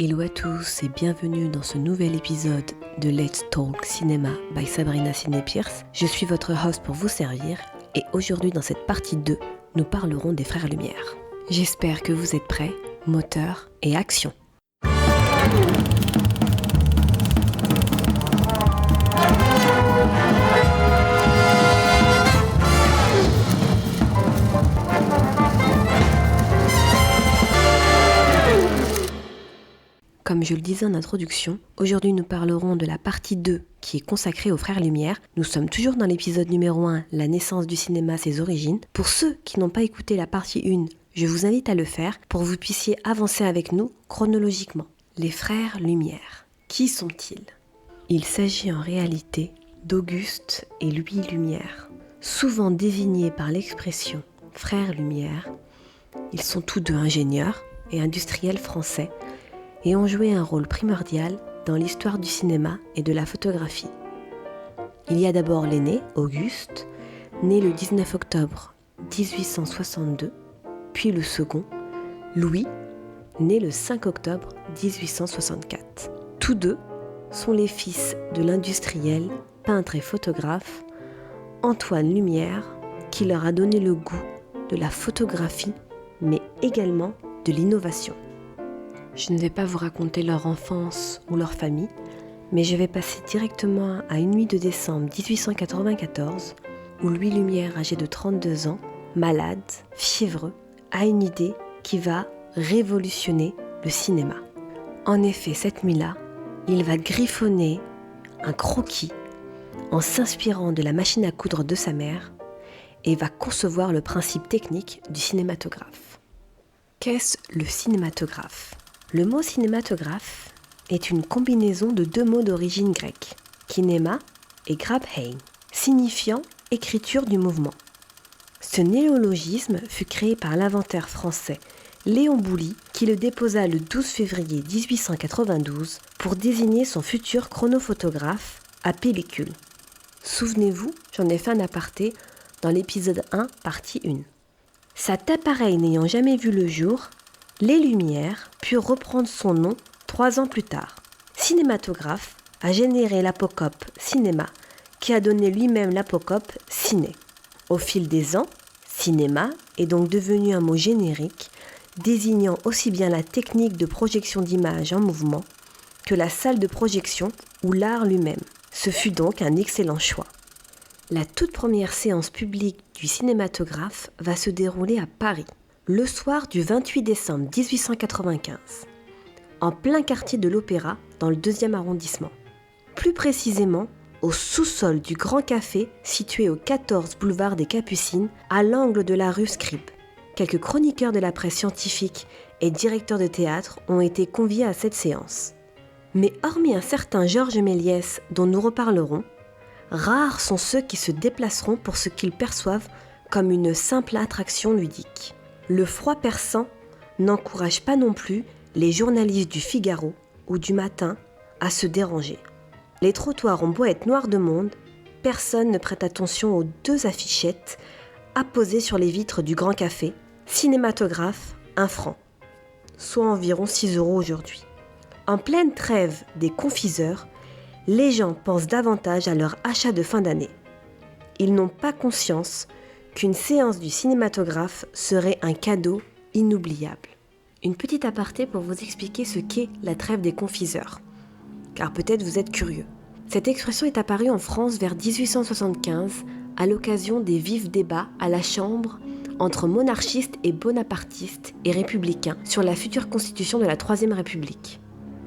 Hello à tous et bienvenue dans ce nouvel épisode de Let's Talk Cinema by Sabrina Sidney Pierce. Je suis votre host pour vous servir et aujourd'hui dans cette partie 2, nous parlerons des Frères Lumière. J'espère que vous êtes prêts, moteur et action. Comme je le disais en introduction, aujourd'hui nous parlerons de la partie 2 qui est consacrée aux Frères Lumière. Nous sommes toujours dans l'épisode numéro 1, la naissance du cinéma, ses origines. Pour ceux qui n'ont pas écouté la partie 1, je vous invite à le faire pour que vous puissiez avancer avec nous chronologiquement. Les Frères Lumière, qui sont-ils ? Il s'agit en réalité d'Auguste et Louis Lumière. Souvent désignés par l'expression « Frères Lumière », ils sont tous deux ingénieurs et industriels français et ont joué un rôle primordial dans l'histoire du cinéma et de la photographie. Il y a d'abord l'aîné, Auguste, né le 19 octobre 1862, puis le second, Louis, né le 5 octobre 1864. Tous deux sont les fils de l'industriel, peintre et photographe Antoine Lumière, qui leur a donné le goût de la photographie, mais également de l'innovation. Je ne vais pas vous raconter leur enfance ou leur famille, mais je vais passer directement à une nuit de décembre 1894, où Louis Lumière, âgé de 32 ans, malade, fiévreux, a une idée qui va révolutionner le cinéma. En effet, cette nuit-là, il va griffonner un croquis en s'inspirant de la machine à coudre de sa mère et va concevoir le principe technique du cinématographe. Qu'est-ce le cinématographe ? Le mot cinématographe est une combinaison de deux mots d'origine grecque, kinéma et graphein, signifiant écriture du mouvement. Ce néologisme fut créé par l'inventeur français Léon Bouly qui le déposa le 12 février 1892 pour désigner son futur chronophotographe à pellicule. Souvenez-vous, j'en ai fait un aparté dans l'épisode 1, partie 1. Cet appareil n'ayant jamais vu le jour, les Lumières purent reprendre son nom 3 ans plus tard. Cinématographe a généré l'apocope cinéma qui a donné lui-même l'apocope ciné. Au fil des ans, cinéma est donc devenu un mot générique désignant aussi bien la technique de projection d'images en mouvement que la salle de projection ou l'art lui-même. Ce fut donc un excellent choix. La toute première séance publique du cinématographe va se dérouler à Paris, le soir du 28 décembre 1895, en plein quartier de l'Opéra, dans le 2e arrondissement. Plus précisément, au sous-sol du Grand Café, situé au 14 boulevard des Capucines, à l'angle de la rue Scribe. Quelques chroniqueurs de la presse scientifique et directeurs de théâtre ont été conviés à cette séance. Mais hormis un certain Georges Méliès, dont nous reparlerons, rares sont ceux qui se déplaceront pour ce qu'ils perçoivent comme une simple attraction ludique. Le froid perçant n'encourage pas non plus les journalistes du Figaro ou du Matin à se déranger. Les trottoirs ont beau être noirs de monde, personne ne prête attention aux 2 affichettes apposées sur les vitres du Grand Café, cinématographe 1 franc, soit environ 6 € aujourd'hui. En pleine trêve des confiseurs, les gens pensent davantage à leur achat de fin d'année. Ils n'ont pas conscience qu'une séance du cinématographe serait un cadeau inoubliable. Une petite aparté pour vous expliquer ce qu'est la trêve des confiseurs, car peut-être vous êtes curieux. Cette expression est apparue en France vers 1875 à l'occasion des vifs débats à la Chambre entre monarchistes et bonapartistes et républicains sur la future constitution de la Troisième République.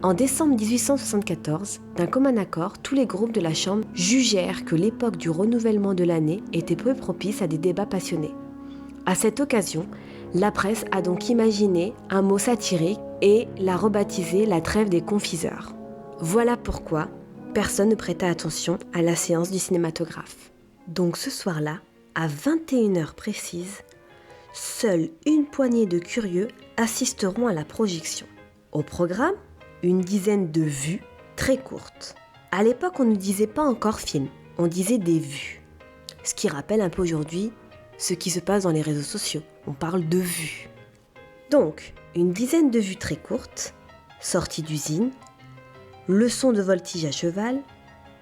En décembre 1874, d'un commun accord, tous les groupes de la Chambre jugèrent que l'époque du renouvellement de l'année était peu propice à des débats passionnés. À cette occasion, la presse a donc imaginé un mot satirique et l'a rebaptisé la trêve des confiseurs. Voilà pourquoi personne ne prêta attention à la séance du cinématographe. Donc ce soir-là, à 21h précises, seule une poignée de curieux assisteront à la projection. Au programme, une dizaine de vues très courtes. À l'époque, on ne disait pas encore film, on disait des vues. Ce qui rappelle un peu aujourd'hui ce qui se passe dans les réseaux sociaux. On parle de vues. Donc, une dizaine de vues très courtes, sortie d'usine, leçon de voltige à cheval,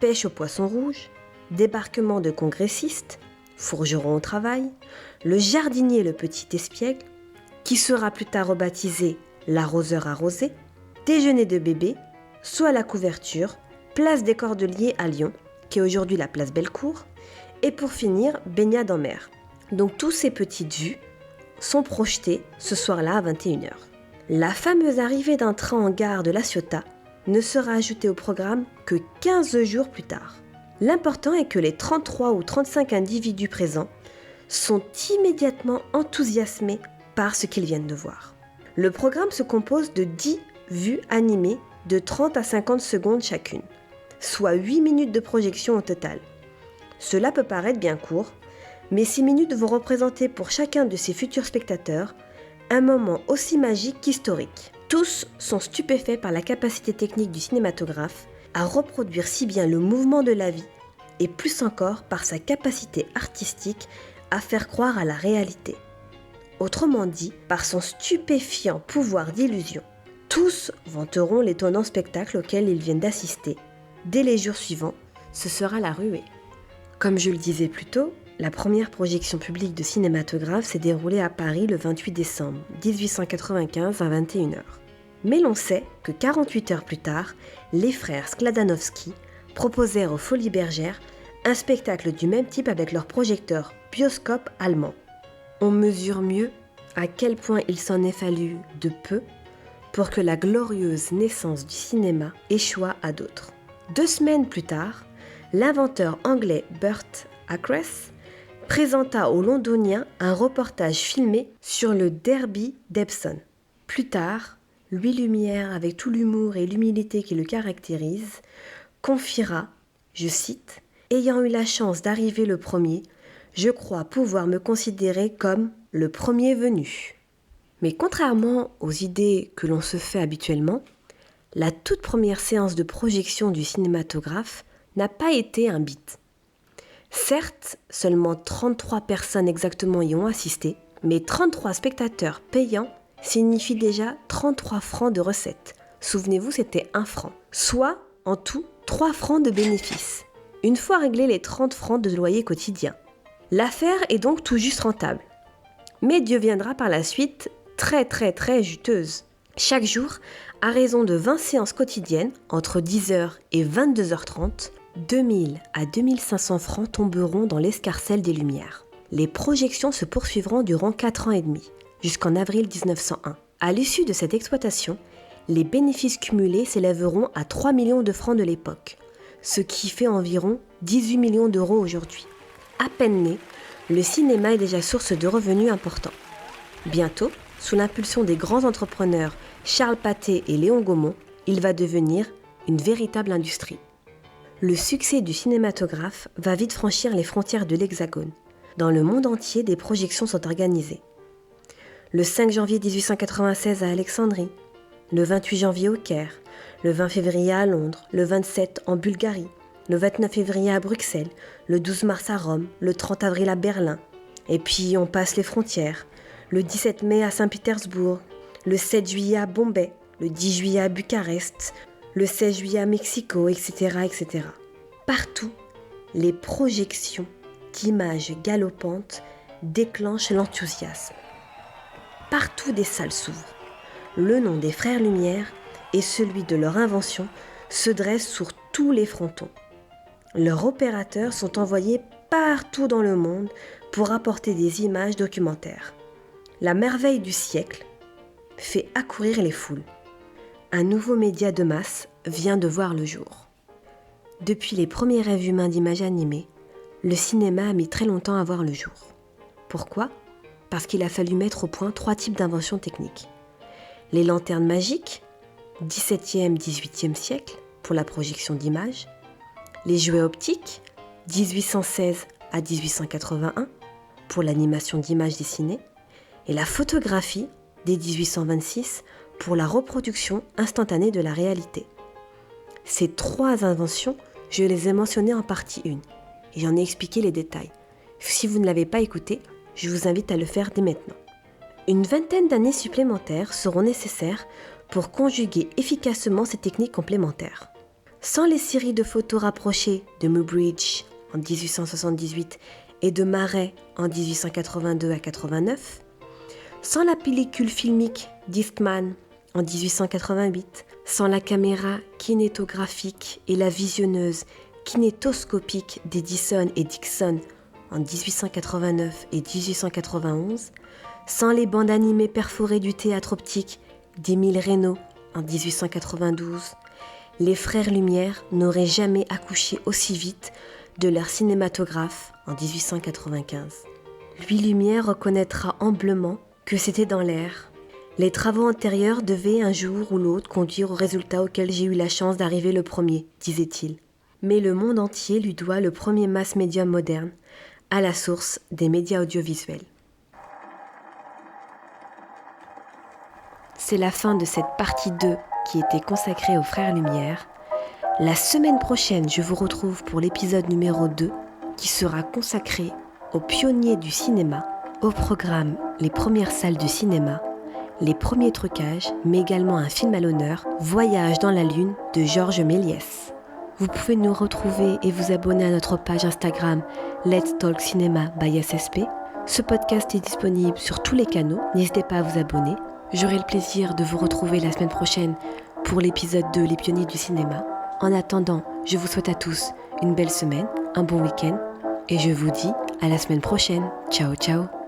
pêche au poisson rouge, débarquement de congressistes, forgeron au travail, le jardinier le petit espiègle, qui sera plus tard rebaptisé l'arroseur arrosé, déjeuner de bébé, saut à la couverture, place des Cordeliers à Lyon, qui est aujourd'hui la place Bellecour, et pour finir, baignade en mer. Donc tous ces petites vues sont projetées ce soir-là à 21h. La fameuse arrivée d'un train en gare de La Ciotat ne sera ajoutée au programme que 15 jours plus tard. L'important est que les 33 ou 35 individus présents sont immédiatement enthousiasmés par ce qu'ils viennent de voir. Le programme se compose de 10 vues animées de 30 à 50 secondes chacune, soit 8 minutes de projection au total. Cela peut paraître bien court, mais 6 minutes vont représenter pour chacun de ces futurs spectateurs un moment aussi magique qu'historique. Tous sont stupéfaits par la capacité technique du cinématographe à reproduire si bien le mouvement de la vie et plus encore par sa capacité artistique à faire croire à la réalité. Autrement dit, par son stupéfiant pouvoir d'illusion. Tous vanteront l'étonnant spectacle auquel ils viennent d'assister. Dès les jours suivants, ce sera la ruée. Comme je le disais plus tôt, la première projection publique de cinématographe s'est déroulée à Paris le 28 décembre 1895 à 21h. Mais l'on sait que 48 heures plus tard, les frères Skladanowski proposèrent aux Folies Bergères un spectacle du même type avec leur projecteur bioscope allemand. On mesure mieux à quel point il s'en est fallu de peu pour que la glorieuse naissance du cinéma échoua à d'autres. 2 semaines plus tard, l'inventeur anglais Burt Acres présenta aux Londoniens un reportage filmé sur le derby d'Epsom. Plus tard, Louis Lumière, avec tout l'humour et l'humilité qui le caractérisent, confiera, je cite, « Ayant eu la chance d'arriver le premier, je crois pouvoir me considérer comme le premier venu. » Mais contrairement aux idées que l'on se fait habituellement, la toute première séance de projection du cinématographe n'a pas été un bide. Certes, seulement 33 personnes exactement y ont assisté, mais 33 spectateurs payants signifie déjà 33 francs de recettes. Souvenez-vous, c'était 1 franc. Soit, en tout, 3 francs de bénéfices. Une fois réglés les 30 francs de loyer quotidien. L'affaire est donc tout juste rentable. Mais Dieu viendra par la suite très juteuse. Chaque jour, à raison de 20 séances quotidiennes, entre 10h et 22h30, 2000 à 2500 francs tomberont dans l'escarcelle des Lumières. Les projections se poursuivront durant 4 ans et demi, jusqu'en avril 1901. À l'issue de cette exploitation, les bénéfices cumulés s'élèveront à 3 millions de francs de l'époque, ce qui fait environ 18 millions d'euros aujourd'hui. À peine né, le cinéma est déjà source de revenus importants. Bientôt, sous l'impulsion des grands entrepreneurs Charles Pathé et Léon Gaumont, il va devenir une véritable industrie. Le succès du cinématographe va vite franchir les frontières de l'Hexagone. Dans le monde entier, des projections sont organisées. Le 5 janvier 1896 à Alexandrie, le 28 janvier au Caire, le 20 février à Londres, le 27 en Bulgarie, le 29 février à Bruxelles, le 12 mars à Rome, le 30 avril à Berlin. Et puis on passe les frontières, le 17 mai à Saint-Pétersbourg, le 7 juillet à Bombay, le 10 juillet à Bucarest, le 16 juillet à Mexico, etc., etc. Partout, les projections d'images galopantes déclenchent l'enthousiasme. Partout des salles s'ouvrent. Le nom des frères Lumière et celui de leur invention se dressent sur tous les frontons. Leurs opérateurs sont envoyés partout dans le monde pour apporter des images documentaires. La merveille du siècle fait accourir les foules. Un nouveau média de masse vient de voir le jour. Depuis les premiers rêves humains d'images animées, le cinéma a mis très longtemps à voir le jour. Pourquoi ? Parce qu'il a fallu mettre au point 3 types d'inventions techniques. Les lanternes magiques, 17e, 18e siècle, pour la projection d'images. Les jouets optiques, 1816 à 1881, pour l'animation d'images dessinées. Et la photographie, dès 1826, pour la reproduction instantanée de la réalité. Ces 3 inventions, je les ai mentionnées en partie 1, et j'en ai expliqué les détails. Si vous ne l'avez pas écouté, je vous invite à le faire dès maintenant. Une vingtaine d'années supplémentaires seront nécessaires pour conjuguer efficacement ces techniques complémentaires. Sans les séries de photos rapprochées de Muybridge en 1878 et de Marey en 1882 à 89, sans la pellicule filmique d'Eastman en 1888, sans la caméra kinétographique et la visionneuse kinétoscopique d'Edison et Dickson en 1889 et 1891, sans les bandes animées perforées du théâtre optique d'Émile Reynaud en 1892, les frères Lumière n'auraient jamais accouché aussi vite de leur cinématographe en 1895. Louis Lumière reconnaîtra humblement que c'était dans l'air. Les travaux antérieurs devaient un jour ou l'autre conduire au résultat auquel j'ai eu la chance d'arriver le premier, disait-il. Mais le monde entier lui doit le premier mass médium moderne, à la source des médias audiovisuels. C'est la fin de cette partie 2 qui était consacrée aux frères Lumière. La semaine prochaine, je vous retrouve pour l'épisode numéro 2 qui sera consacré aux pionniers du cinéma, au programme Les premières salles du cinéma, les premiers trucages, mais également un film à l'honneur, Voyage dans la Lune de Georges Méliès. Vous pouvez nous retrouver et vous abonner à notre page Instagram Let's Talk Cinema by SSP. Ce podcast est disponible sur tous les canaux, n'hésitez pas à vous abonner. J'aurai le plaisir de vous retrouver la semaine prochaine pour l'épisode 2, Les pionniers du cinéma. En attendant, je vous souhaite à tous une belle semaine, un bon week-end et je vous dis à la semaine prochaine. Ciao, ciao.